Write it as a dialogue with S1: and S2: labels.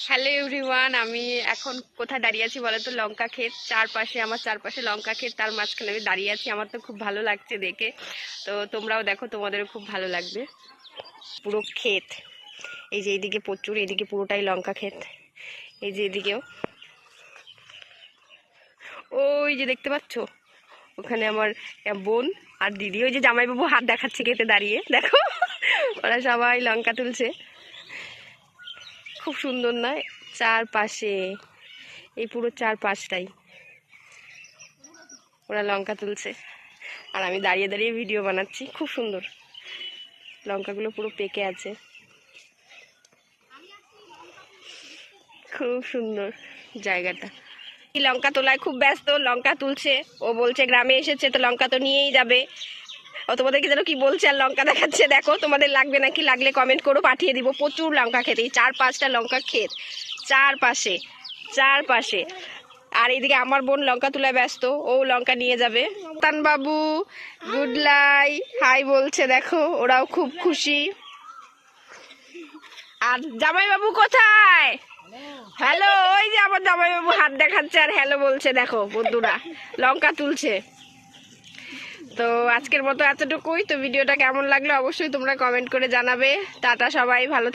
S1: Hello everyone, আমি এখন কোথায় দাঁড়িয়ে আছি বলো তো? লঙ্কা ক্ষেত, আমার চারপাশে লঙ্কা ক্ষেত, তার মাঝখানে আমি দাঁড়িয়ে আছি। আমার তো খুব ভালো লাগছে দেখে। তো তোমরাও দেখো, তোমাদেরও খুব ভালো লাগবে। পুরো ক্ষেত, এই যে এইদিকে প্রচুর, এইদিকে পুরোটাই লঙ্কা ক্ষেত, এই যে এদিকেও, ওই যে দেখতে পাচ্ছ ওখানে আমার বোন আর দিদি, ওই যে জামাইবাবু হাত দেখাচ্ছে খেতে দাঁড়িয়ে, দেখো ওরা সবাই লঙ্কা তুলছে। খুব সুন্দর না? চারপাশে, এই পুরো চারপাশটাই ওরা লঙ্কা তুলছে, আর আমি দাঁড়িয়ে দাঁড়িয়ে ভিডিও বানাচ্ছি। খুব সুন্দর, লঙ্কাগুলো পুরো পেকে আছে, খুব সুন্দর জায়গাটা। লঙ্কা তোলায় খুব ব্যস্ত, লঙ্কা তুলছে। ও বলছে গ্রামে এসেছে তো লঙ্কা তো নিয়েই যাবে। ও তোমাদেরকে যেন কি বলছে, আর লঙ্কা দেখাচ্ছে। দেখো তোমাদের লাগবে নাকি, লাগলে কমেন্ট করো, পাঠিয়ে দিব। প্রচুর লঙ্কা ক্ষেত, এই 4-5টা লঙ্কা ক্ষেত চারপাশে চারপাশে। আর এইদিকে আমার বোন লঙ্কা তুলায় ব্যস্ত, ও লঙ্কা নিয়ে যাবে। তান বাবু গুড লাই হাই বলছে, দেখো ওরাও খুব খুশি। আর জামাইবাবু কোথায়? হ্যালো, ওই যে আমার জামাইবাবু হাত দেখাচ্ছে আর হ্যালো বলছে। দেখো বন্ধুরা লঙ্কা তুলছে। তো আজকের মতো এতটুকুই। তো ভিডিওটা কেমন লাগলো অবশ্যই তোমরা কমেন্ট করে জানাবে। টাটা, সবাই ভালো।